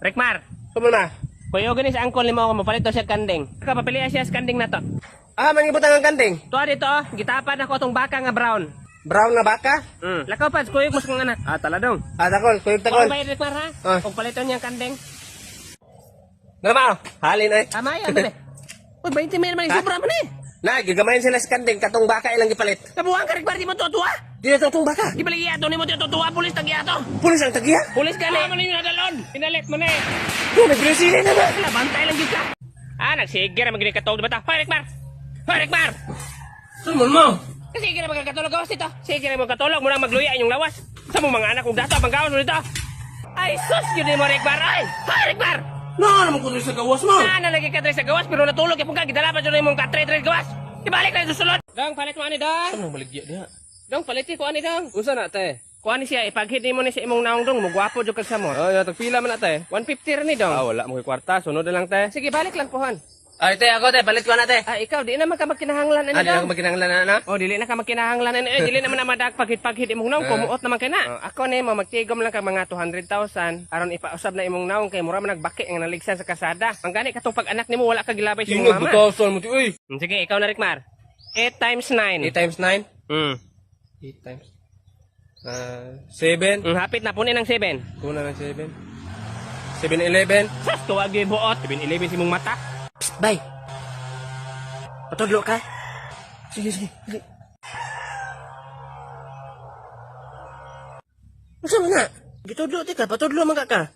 Rekmar, Sumo na. kuyo gani sa angkol nimo ako mapalit to siya kanding. Kapapili siya sa kanding na to. Mangibutang ang kanding. Tuwa dito, gitapan ako tong baka nga brown. Brown na baka. Lakaw pa, kuyog mas kong anak. Taladong. Takol, kuyog takol. Kung bayad Rekmar ha? Kung paliton niyang kanding. Nama, halin ay. Tama yan, dali. Uy, 20 may naman yung sobra man eh. Gigamayin sila sa kanding, katong baka ilang gipalit. Kabuhan ka Rekmar, di mo tuwa. Di na itong baka. Di balik iyato, di mo tuwa, pulis tag iyato. Pulis ang tagiya. Pulis ka na. Ano yung nadalon? Pinalit mo na eh. Nagbilisili na ba? Wala, bantay lang dito. Nagsigir na maginig katulog, bata. Hoy, Rekmar! Hoy, Rekmar! Sumo mo. Kasi sige na magkatulog gawas dito. Sige na magkatulog mo na magluya inyong lawas. Sa mo mga anak kong dato, banggawas mo dito. Ay, sus, yun mo, Rekmar. Ay, hoy, Rekmar! Naman ko sa gawas mo. Nalagay ka sa gawas, pero natulog. Kaya pagka, gidalapan dyan mong katre-tre gawas. Ibalik na yung susunod. Dong, palit mo ani, Dong. Ano maligya diha? Dong, palit ko ani, Dong. Unsa na te? Kuha ni siya, ipaghit mo ni sa imong naong, Dong. Mugwapo dyan kag samot. Tagpila man na te. 150 rin ni, Dong. Wala mo kay kwarta, sunod na lang te. Sige, balik lang, puhan. Ay te, ako te, palit ko na te. Ikaw, di naman ka magkinahanglan, ani, Di Dong. ako magkinahanglan na na. Dili na ka magkinahanglan, ani. Dili naman na madag paghit-paghit imong naong. Kumuot naman ka na. Ako ni mo, magtigom lang ka mga 200,000. Aron ipausab na imong naong, kay mura man nagbaki ang naligsan sa kasada. Ang gani katong pag anak nimo wala ka gilabay sa imong mama. Butasan mo ti uy. Sige, ikaw na Rekmar. 8 times 9. 8 times 9? 8 times 7. Hapit na punin ng 7. Kuna ng 7. 7-11. Sas, tuwag yung buot. 7-11 si mong mata. Psst, bay. Patudlo ka. Sige. Masa mo na? Gitudlo ti ka, patudlo man ka.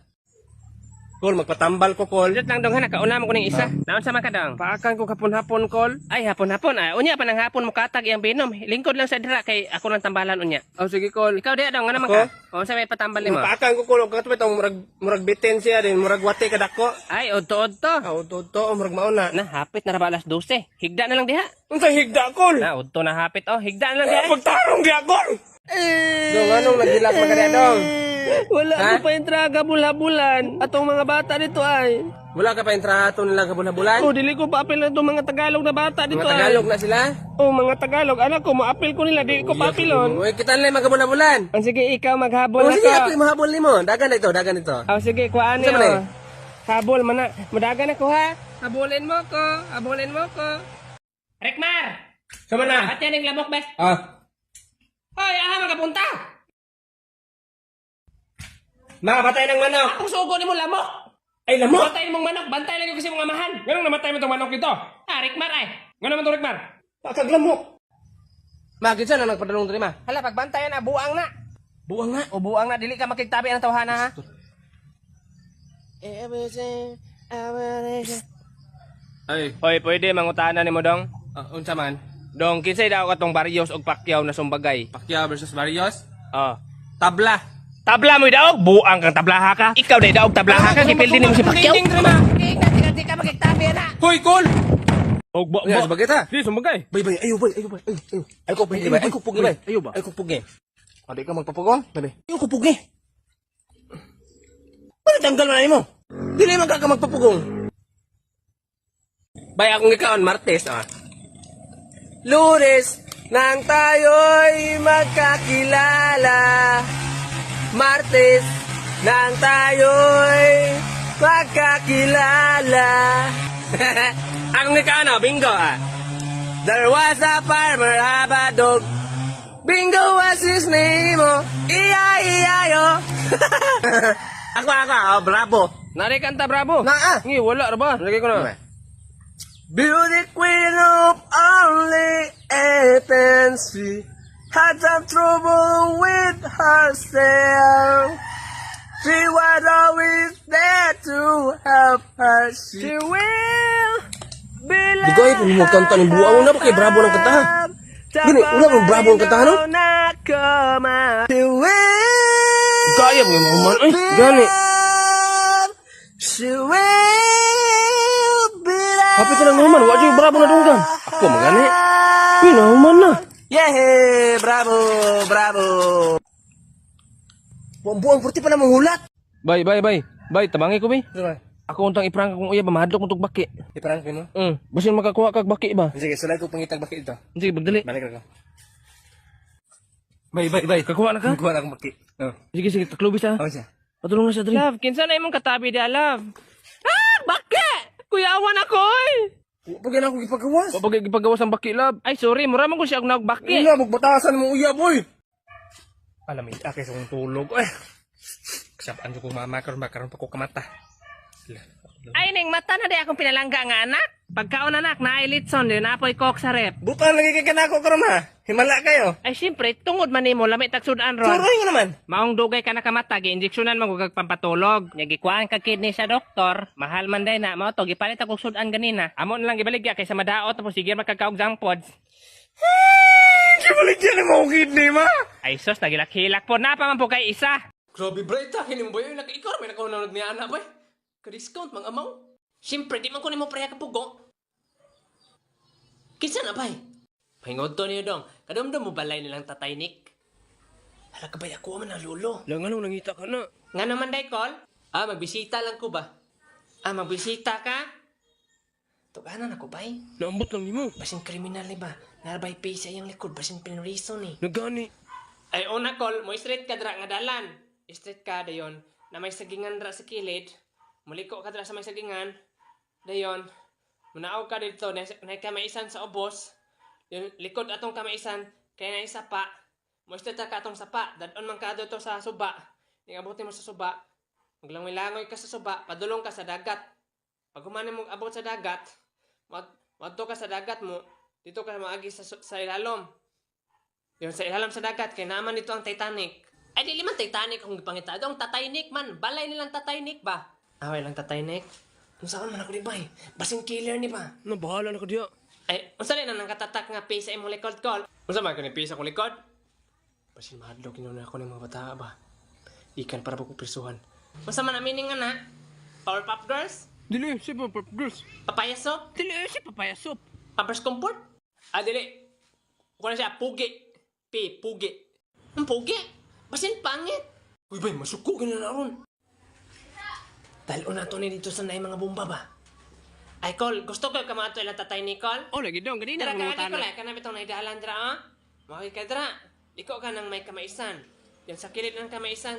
Kol, magpatambal ko, Kol. Dito lang dong ha, kauna mo ko ng isa. Naon sama ka dong? Paakan ko kapon-hapon, Kol. Ay, hapon-hapon. Unya pa ng hapon mo katag iyang binom. Lingkod lang sa dira kay ako lang tambalan unya. Sige, Kol. Ikaw di dong, ano naman Ako? ka? O, sa may patambal mo. Paakan ko, Kol. Katupit ang murag bitin siya din. Murag wate kadako. Ay, odto-odto. To, murag mauna. Na, hapit na raba alas 12. Higda na lang diha. Unsa higda, Kol? Na, odto na hapit. Higda na lang diha. Pagtarong di, Kol. Dong, anong naghilat mo ka dong? Wala Ha? ko pa intraga bula-bulan. Atong mga bata dito ay. Wala ka pa intrato nilang kabulabulan? Dili ko pa-apil na itong mga Tagalog na bata dito Mga Tagalog na sila? Mga Tagalog. Anak ko, ma-apil ko nila. Di ko pa-apilon. Uy, kita nila mga kabulabulan. Sige, ikaw maghabol Sige, ako. ako mahabol ni mo. Dagan ito. Sige, kuhaan Unsa man niyo. eh? Habol man na. Madagan ako ha. Habulin mo ko. Rekmar! Sama na. Ba't yan yung lamok, bes? Hoy, magapunta! Mga batay ng manok. Ang sugo ni mo lamok! Ay, lamok. Bantay mong manok, bantay lang yung kasi mga amahan. Ganun namatay mo itong manok ito. Rekmar ay. Ganun naman itong Rekmar. Pakag lamok. Magid sa na nagpadalong diri ma. Hala, pagbantayan na, buang na. Buang nga. O buang na, dili ka makiktabi ang tawhana ha. Ay, Hoy, pwede mangutana ni mo dong. unsa man? Dong, kinsay daw katong Barrios og Pacquiao na sumbagay. Pacquiao versus Barrios? Tabla. Tabla mo daw, buang kang tablaha ka. Ikaw daw tablaha ka, kipildi nimo si Pacquiao. Di ka makiktabi na. Hoy, Kol! Og Yes, bagay ta. Di, sumbagay. Bay. Ayo. Ay ko pugi bay. Ay ko pugi bay. Ayo ba? Ay ko pugi. Adi ka magpapugong? Bay. Ayo ko pugi. Ano tanggal na mo? Dili man ka magpapugong. Bay akong gikaon Martes Lunes nang tayo'y magkakilala. Martes nang tayo'y magkakilala. Akong gikaon bingo There was a farmer, habadog. Bingo was his name, iya-iya-yo. Ako, bravo. Nari kanta bravo. Ngi, wala ra ba? Lagi ko na. Beauty queen of only agency had some trouble with herself. She was always there to help her. She will be like. Dugay kung mo kanta ni buang na ba kay bravo ng kanta? Gini, wala bang bravo ang kanta no? She will. Gaya mo man. Ay, gani. She will be like. Kapit na naman, wa jud bravo na dunggan. Ako magani. Pinahuman na. Yeah, bravo. Buang-buang purti pa na manghulat. Bay, tabangi ko bay. Ako untang iprang kung uya ba mahadlok mo tog baki. Iparang ko no? Basin makakuha kag baki ba? Sige, sulay ko pangitag baki ito. Sige, bagdali. Balik ka. Bay. Kakuha na ka? Kuha na akong baki. Sige, taklubis ha. Siya. Patulong na siya, Dre. Love, kinsa na imong katabi dia, love? Ah, baki! Kuya, awan ako, oy! Pagyan ako ipagawas. Papagay ipagawas ang baki, love. Ay, sorry, mura man ko siya og nagbaki. Iya, magbatasan mo uya, boy. Alamit, akay sa kong tulog. Eh. Kasapaan ko kung mama karon makaroon pa ko kamata. Ay, ning mata na di akong pinalangga nga anak. Pagkaon anak, nailitson, di na apoy kok sa rep. Butan lagi kay kanako karon ha. Himala kayo. Ay, siyempre, tungod man nimo lamit tagsudan ron. Suroy nga naman. Maong dugay ka na kamata, gi-injeksyonan mo kag pampatulog. Nya gikuan ka kidney sa doktor, mahal man day na mo to gipalit ako sudan ganina. Amo na lang gibaligya kaysa madaot tapos sige makakaog junk pods. Kibalik yan ang mga kidney, ma. Ay sus, nagilak-hilak po na pa man po kay isa. Grabe, bright ha. Hinim ba yun? Ikaw may nakaunanog ni Ana, boy. Ka-discount, mga amaw. Siyempre, di man ko nimo preya ka pugo. Kinsa na bay? Pahingod to niyo dong. Kadamdam mo balay nilang tatay Nick. Hala ka ba ako man na lolo. Langalong nangita ka na. Nga naman day call? Ah, magbisita lang ko ba? Ah, magbisita ka? Tuganan ako bay. Naambot lang ni mo. Basin kriminal ni ba? Narbay pay sa iyang likod, basin pinreason eh. Nagani. Ay, una call, mo straight ka dra nga dalan. Straight ka, dayon. Na may sagingan dra sa kilid. Muliko ka dra sa may sagingan. Dayon. Munaaw ka dito, na kamaisan sa ubos. Yung likod atong kamaisan, kaya na isa pa. Mo straight ka atong sapa. Dadon man ka to sa suba. Ningabuti mo sa suba. Maglangoy-langoy ka sa suba, padulong ka sa dagat. Pag humani mo abot sa dagat, madto ka sa dagat mo, dito ka maagi sa ilalom. Yun, sa ilalim sa dagat, kaya naman dito ang Titanic. Ay, di liman Titanic kung ipangita. Ito ang Titanic man. Balay nilang Titanic ba? Away lang Titanic. Kung saan man ako ni bay. Basing killer ni ba. Nabahala na ka diya. Ay, unsa rin na nang katatak nga pay sa imong likod call? Unsa man ka ni pay sa akong likod? Basin mahadlo, kinuna ako ng mga bata ba. Ikan para pa ko prisuhan. Unsa man ang meaning nga na? Powerpuff Girls? Dili, siya pa, girls. Papaya Soup? Dili, siya papaya soup. Pampers Comfort? Ah, dili. Kung na siya, Pugi. Pugi. Ang Pugi? Basin pangit. Uy, bay, masuko ka na naroon. Dahil una to ni dito sa naay mga bomba ba. Ay, Col, gusto ko ka mga ito ilang tatay ni Col? Oh, lagi daw, ganina Dara ang ka, mga di ko tanong. lang, kanami itong naidalan dra, ah? Makay ka dra. Liko ka nang may kamaisan. Yan sa kilid ng kamaisan.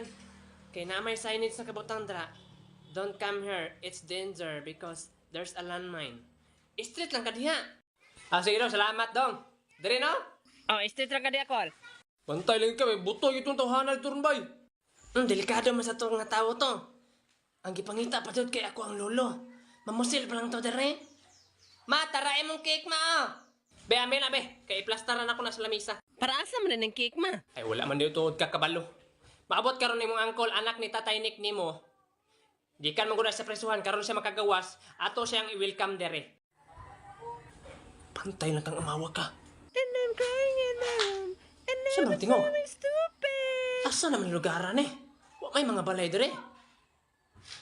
Kaya na may signage sa kabutang dra. Don't come here, it's danger because there's a landmine. Street lang ka diha. Ah, sige daw, salamat dong. Dari no? Oh, street lang ka diha, Col. Bantay lang ka, may buto itong tawhanan ito rin, bay. Delikado man sa to nga tao to. Ang gipangita pa kay ako ang lolo. Mamusil pa lang to dere. Ma, tara imong cake ma oh. Be, amin na be. Kay plastaran ako na sa lamisa. Para asa man ang cake ma? Ay, wala man dito kakabalo. Maabot karon nimong angkol anak ni Tatay Nick nimo. Gikan mo gud sa presuhan karon siya makagawas, ato siyang i-welcome dere. Pantay lang kang umawa ka. And I'm crying alone. And Saan ang tingaw? stupid. Asa naman lugaran eh? Wa may mga balay dere.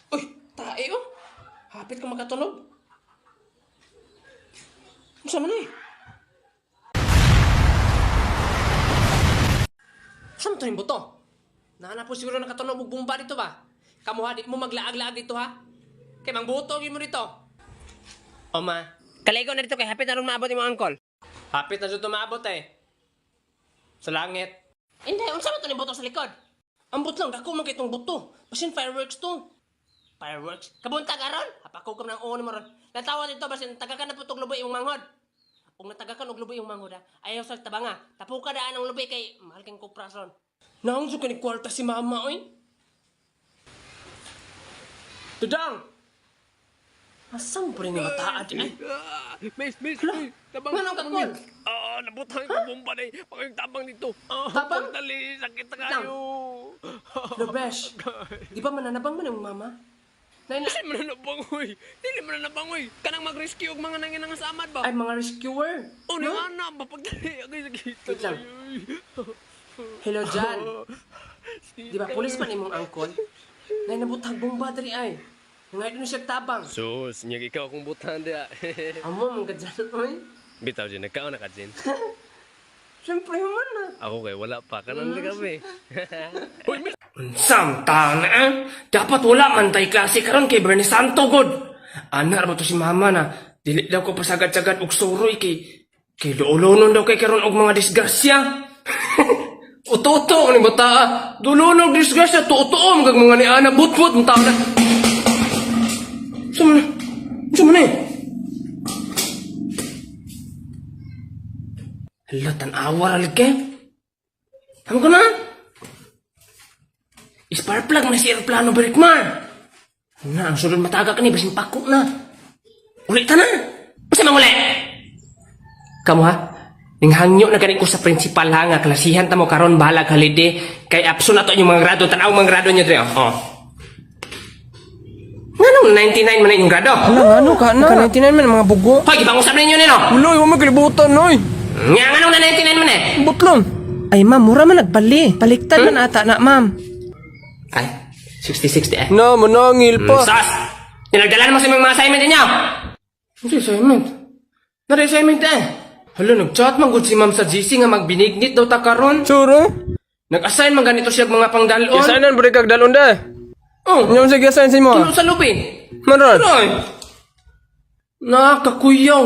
Uy, tae oh. Hapit ka makatunog. Unsa man eh? Saan to yung buto? Nahanap po siguro nakatunog og bomba dito ba? Kamuha di mo maglaag-laag dito ha? Kay mangbutog mo dito. O ma, kaligo na dito kay hapit na rin maabot yung mga angkol. Hapit na dito maabot eh. Sa langit. Hindi, unsa man to ni buto sa likod? Ambot lang, dako man kay itong buto. Basin fireworks to. Fireworks? Kabunta ka ron? Hapakukam ng uno mo ron. Natawa dito, basin tagakan na putog luboy yung manghod. Kung natagakan og luboy yung manghod ha, ayaw sa tabanga. Tapuka daan ang luboy kay mahal kang kupras ron. Naangso ka ni kwarta si mama, oy. Tudang! Asam po rin yung mataad eh. Miss, uy. Tabang. Nga nang kakol? Ah, nabutang ko bomba na eh. Pakayong tabang dito. Tabang? Dali, sakit na Lang. kayo. Lobesh, di ba mananabang man yung mama? Naina, Kasi mananabang, oy. Dili mananabang, oy. Kanang mag-rescue og mga nanginang sa amad ba? ay mga rescuer. Oh, ni Ana, mapagdali. Agay, sakita. Wait lang. Oy. Hello, Jan. Di ba, pulis man imong angkol? Nay nabutag bomba diri ay. Ngay doon siya tabang. Sus, nyag ikaw akong butan dia. Amo mong gadyan oy. Bitaw dyan, nagkaon na ka dyan. Siyempre man na. Ako kay wala pa, kanan na kami. Uy, miss. Samtang na dapat wala man tay klase karon kay Bernie Santo god. Ana ra to si mama na dili daw ko pasagad-sagad og suroy kay doolonon daw kay karon og mga disgrasya. Uto-uto ni bata. Dulunog disgrasya tuto mga mga ni ana butbut mata na. Sumana. Sumana. Hala tan-awar alig ke. Amo ko na. Spark plug man si aeroplano Berikmar. Na ang sulod mataga ka ni basin pako na. Ulit ta na. Basta manguli. Kamu ha? Ning hangyo na ganing ko sa principal ha nga klasihan ta mo karon bahala halide kay abso na to yung mga grado tan-aw mga grado niyo dre oh. Nganong 99 man na yung grado? Ano ka na? Ka 99 man mga bugo. Hoy gibang usap ninyo nino. Uloy, wa magkalibutan noy. Nga nganong na 99 man eh. Butlong. Ay ma'am, mura man nagbali. Baliktad man ata na ma'am. Ay 60-60 eh. Na, manangil Sas! Tinagdalan mo sa mga assignment ninyo. Ano assignment? Nari assignment eh. Hala, nag-chat man good si ma'am sa GC nga magbinignit daw ta karon. Suro? Nag-assign man ganito siya mga pangdalon. Kisanan bari kag dalon da. Oh, Nyam sa kisanan si mo. tulo sa lupin. Maron. Ay! Nakakakuyaw.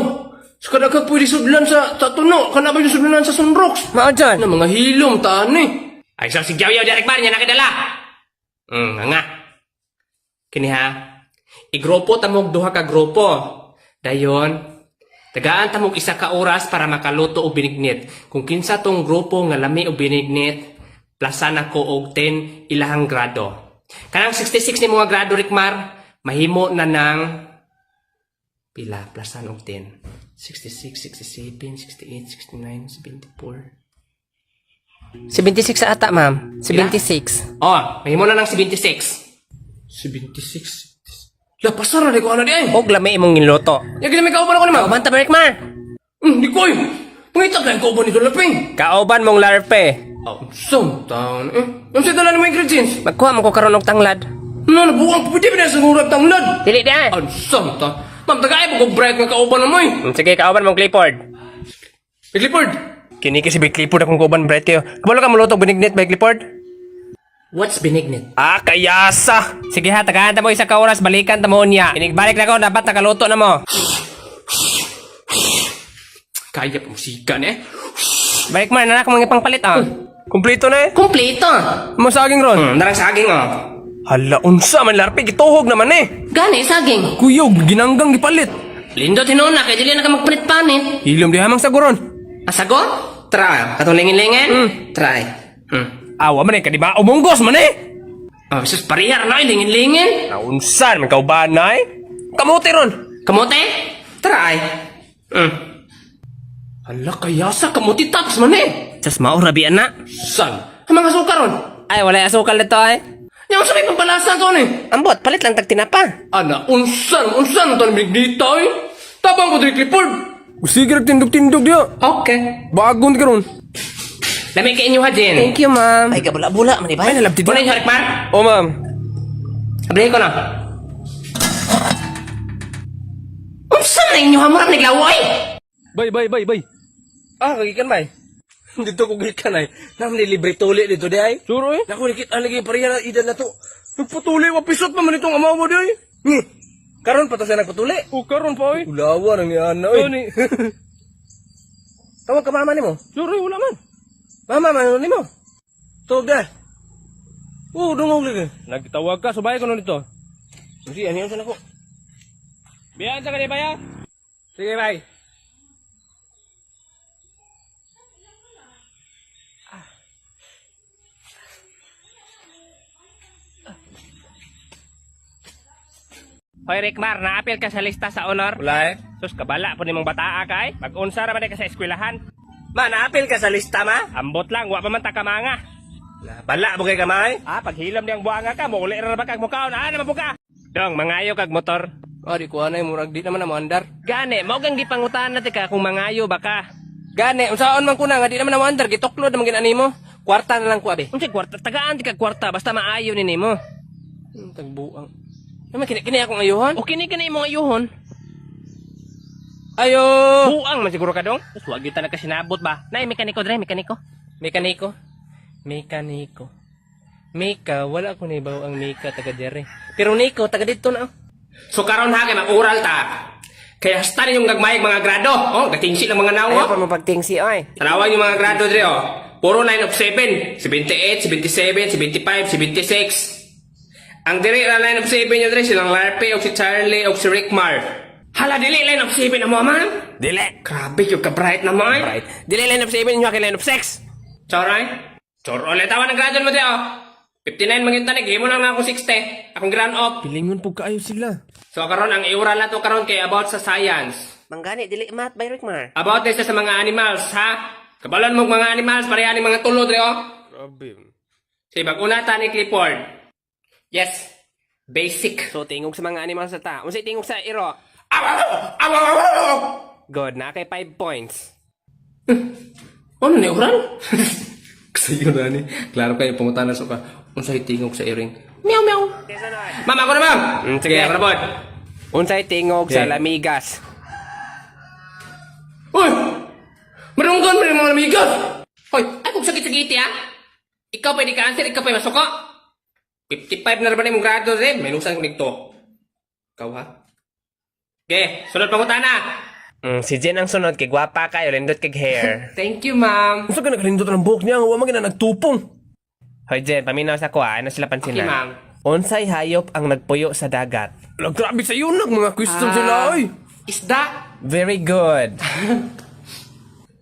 Sa kada ka pwede sudlan sa tuno. Kana ba yung sudlan sa sunrocks? Maajan. Na mga hilom, tani. Ay, so si Gyaw-Yaw Derek Bar niya nakidala. Nga. Kini ha. Igrupo tamog duha ka grupo. Dayon, tagaan tamog isa ka oras para makaluto og binignit. Kung kinsa tong grupo nga lami og binignit, plasan ako og 10 ilahang grado. Kanang 66 ni mga grado Rikmar, mahimo na ng pila plasan og 10. 66, 67, 68, 69, 74. 76 sa ata ma'am. 76. Oh, mahimo na ng 76. 76. La pasara ni ko ana di ay. Og lami imong niluto. Ya gid may kauban ako ni ma'am. Kauban ta Berikmar. Di ko ay. Pangitag lang kauban nito laping. Kauban mong larpe. Oh, sometown eh. Yung sa dala ni mga ingredients. Magkuha mo ko karon og tanglad. No, nabuang pwede ba na sa ngurag tanglad? Dili di ay. Oh, sometown. Ma'am, tagay mo kong break nga kauban na mo eh. Sige, kauban mong Clifford. Clifford. Kini kasi Big Clifford akong kauban bread kayo. Kabalo ka maluto binignit by Clifford? What's benignit? Ah, kayasa! Sige ha, tagahan ta mo isa ka oras, balikan ta mo niya. Inigbalik na ko, dapat nakaluto na mo. Kaya pa musikan eh. Balik mo na ako mga pangpalit ah. Kumplito na eh. Kompleto. Masaging ron. Darang saging oh. Hala, unsa man larpe, gituhog naman eh. Gani, saging. Kuyog, ginanggang gipalit. Lindo tinuna, kaya dili na ka magpanit-panit. Hilom di hamang saguron. Asagon? Try. Katong lingin-lingin? Try. Awa man eh, kadima umunggos man eh. Oh, sus, parihar na, lingin-lingin. Naunsan, man kauban na eh. Kamuti ron. Kamote? Try. Hala, kayasa, kamuti taps man eh. Sas maurabian na. San? Ang mga sukar ron? Ay, wala asukal na to eh. Yung sabi pampalasa to eh. Ambot, palit lang tag tinapa. Ana, unsan to ang bignita eh. Tabang ko dito Clifford. Sige, tindog-tindog diyo. Okay. Bagong di karon. Lamig ka inyo ha, Jen. Thank you, ma'am. Ay, kabula-bula, man iba. Ay, nalabtid Muna na. yung Harikmar. Oh, ma'am. Sabihin ko na. Unsan na inyo ha, murag naglaway. Bay. Ah, kagikan bay. Dito ko gikan ay. Nam ni libre tuli dito di ay. Suro eh. Naku nikit lagi pariya na idan na to. Nagpatuli wa pisot pa man itong amaw mo di ay. Ni. Karon pa to siya nagpatuli. O karon pa oy. Ulawa nang yan na oy. Tawag ka mama nimo. Suro wala man. Mama man nimo. Tawag da. Dungog lagi. Nagtawag ka subay ko no dito. Sige, ano yun ko. Biyan sa kanila ya. Sige, bye. Hoy Rikmar, naapil ka sa lista sa honor? Wala eh. Sus, kabala po ni mong bataa ka eh. Mag-unsa raman ka sa eskwelahan. Ma, naapil ka sa lista ma? Ambot lang, wa pa man ta kamanga. Bala mo kay kamay? Ah, paghilom niyang buanga ka, muli ra ba kag mukaon? Ah, naman po ka. Dong, mangayo kag motor. Ah, di ko anay, murag di naman na mandar. Gani, mao gang gipangutan na ka kung mangayo ba ka. Gani, unsaon man kuna nga di naman na mandar, gituklod naman ginani mo. Kwarta na lang ko abi. Unsay kwarta? Tagaan ti kag kwarta basta maayo ni nimo. Tagbuang. Naman kini akong ayuhon? O kini imong ayuhon? Ayo! Buang man siguro ka dong? Tapos wag kita nagkasinabot ba? Nay, mekaniko dre, mekaniko. Mekaniko? Mekaniko. Mika, wala ko nibaw ang Mika taga dere. Pero Nico, taga dito na. So karon ha, kay mag-oral ta. Kaya hasta yung gagmayag mga grado. Oh, gatingsi lang mga nawo. Ayaw pa mo pagtingsi, oy. Tanawan yung mga grado dre oh. Puro line of 7. 78, 77, 75, 76. Ang dili na line of 7 nyo dre, silang Larpe, o si Charlie, o si Rickmar. Hala, dili line of 7 na mo, ma'am? Dili. Grabe, yung ka-bright na mo, eh. Bright. Dili line of 7 nyo, line of 6. Choray? Choro, ulit tawa ng gradyon mo, Teo. 59 mangin tanig, himo lang na akong 60. Akong ground up. Pilingon po kaayo sila. So karon ang iura na to karon kay about sa science. Manggani dili math by Rickmar. About this sa mga animals, ha? Kabalon mo mga animals, pareha ni mga tulo dre oh. Grabe. Sige, bag-una ta ni Clifford. Yes. Basic. So tingog sa mga animals sa ta. Unsay tingog sa iro? Good, na kay 5 points. Ano ni uran? Kasi yun na ni. Klaro kayo pangutanan sa ka. Unsay tingog sa iring. Meow meow. Ma'am, ako na ma'am. Sige, ako na pod. Unsay tingog sa Yeah. lamigas? Hoy! Marunggan mo yung mga lamigas! Hoy, ay kung sakit-sakit ha? Ikaw pwede ka-answer, ikaw pwede masuko. 55 na naman yung grado rin. May nusan ko nito. Ikaw ha? Okay, sunod pangutana. Si Jen ang sunod, kay gwapa kayo, lindot kay hair. Thank you, ma'am. Unsa ka nagrindot ng buhok niya? Huwag magina nagtupong. Hoy, Jen, paminaw sa ko ha. Ano sila pansinan? Okay, ma'am. Unsay hayop ang nagpuyo sa dagat? Alam, grabe sa iyo mga question sila ay. Isda. Very good.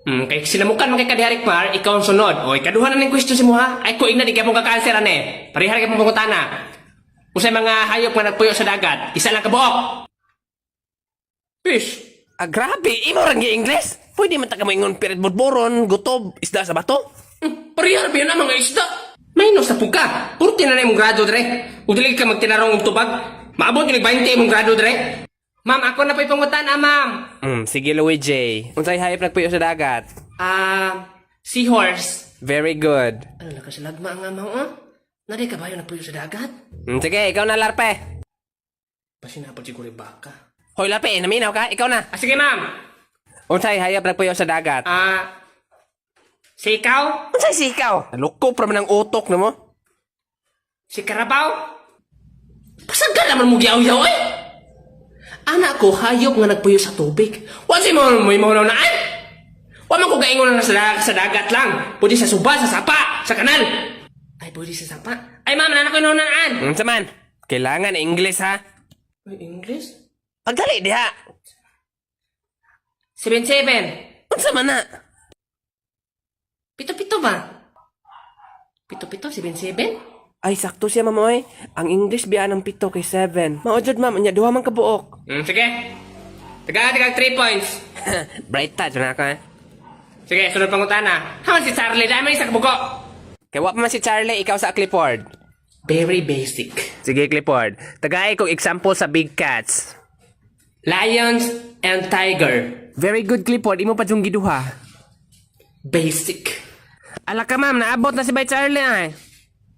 Kay sinamukan mo kay Kadiharik Mar, ikaw ang sunod. O, ikaduhan na ng question si mo ha. Ay, ko igna, di ka mong kaka-answer ane. Parihar ka mong pangutana. Usay mga hayop nga nagpuyo sa dagat, isa lang kabuok. Fish. Ah, grabe. Imo rang English? Pwede man taga mo ingon pirit budboron, gutob, isda sa bato? Parihar ba yun ang mga isda? Minus na po ka. Puro tinanay mong grado, dre. Udili ka magtinarong og tubag. Maabot yung 20 mong grado, dre. Ma'am, ako na po'y pangutana, ma'am. Sige, Louis J. Unsay hayop nagpuyo sa dagat? Seahorse. Very good. Ano na kasi lagma ang amaw, ah? Naday ka ba yung nagpuyo sa dagat? Sige, ikaw na, Larpe. Pasinapod siguro yung baka. Hoy, Larpe, naminaw ka? Ikaw na. Sige, ma'am. Unsay hayop nagpuyo sa dagat? Sikaw? Unsay sikaw? Nalukop raman ang utok na mo. Si Karabaw? Pasagka naman mo giyaw-yaw, eh! Anak ko, hayop nga nagpuyo sa tubig. Wala si mo may mahunaw na, ay! Wala man ko gaingon na sa dagat lang. Pwede sa suba, sa sapa, sa kanal. Ay, pwede sa sapa. Ay, ma'am, nanak ko yung naan. Unsa man? Kailangan English, ha? Ay, English? Pagdali, diha. 7-7. Unsa man na? Pito-pito ba? Pito-pito, 7-7? Ay, sakto siya, ma'am, oy. Ang English biya ng 7 kay 7. Maojod, ma'am. Anya, duha man kabuok. Sige. Taga 3 points. Bright touch na ka, eh. Sige, sunod pangutana. Haman si Charlie, dahil may isa kabuko. Kaya wa pa man si Charlie, ikaw sa Clifford. Very basic. Sige, Clifford. Tagay kong example sa big cats. Lions and tiger. Very good, Clifford. Imo pa yung giduha. Basic. Ala ka, ma'am. Naabot na si Bay Charlie, ay.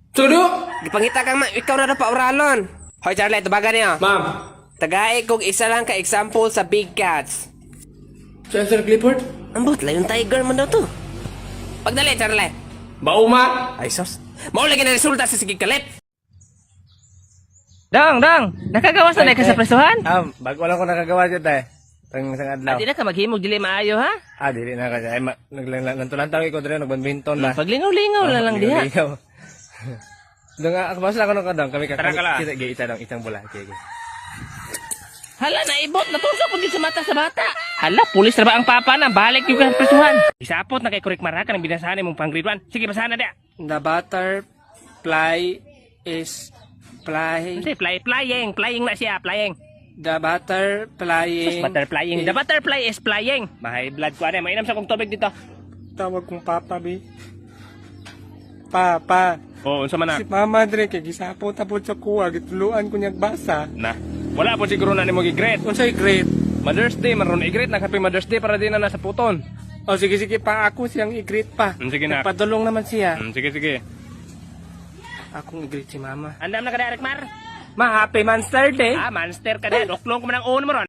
Tudo? Gipangita kang ikaw na daw pa oralon. Hoy, Charlie, tubagan niyo. Ma'am. Tagay kong isa lang ka example sa big cats. Sir Clifford? Ambot, layon tiger man daw to. Pagdali, Charlie. Bauma? Ay, sos. Maulagi na resulta sa sige kalit. Dang, nakagawas na ka sa presuhan? Bago lang ko nakagawa dyan tayo. Tang isang adlaw. Di na ka maghimog dili maayo ha? Dili na kasi. Ay, naglantulan ko dre, nagbadminton na. Paglingaw-lingaw na lang diha. Doon nga, ako basta ako nung kadang. Kami Tara ka lang. kita isa dong, isang bola. Okay. Hala na ibot, natusa ko din sa mata sa bata. Hala, pulis na ba ang papa na? Balik yung ka sa presuhan. Isapot na kay Kurik Maraka ng binasahan mong pang-grade 1. Sige, basahan na dia. The butterfly is flying. Kasi flying na siya, flying. The butterflying. Butterflying. The butterfly is flying. Mahay blood ko ano, mainam sa kong tubig dito. Tawag kong papa, bi. Papa. Oo, unsa man na? Si mama, dre, kay gisapot tapos sa kuwa, gituluan ko niyag basa. Na. Wala po siguro na nimo gi-grade. Unsay great? Mother's Day, maroon i-grade na happy Mother's Day para din na nasa puton. O sige, pa ako siyang i-greet pa. Sige na. Nagpadulong naman siya. Sige. Akong i-greet si mama. Andam na ka, Derek Mar? Ma, happy Monster Day. Monster ka na. Doklong ko man ang uno mo ron.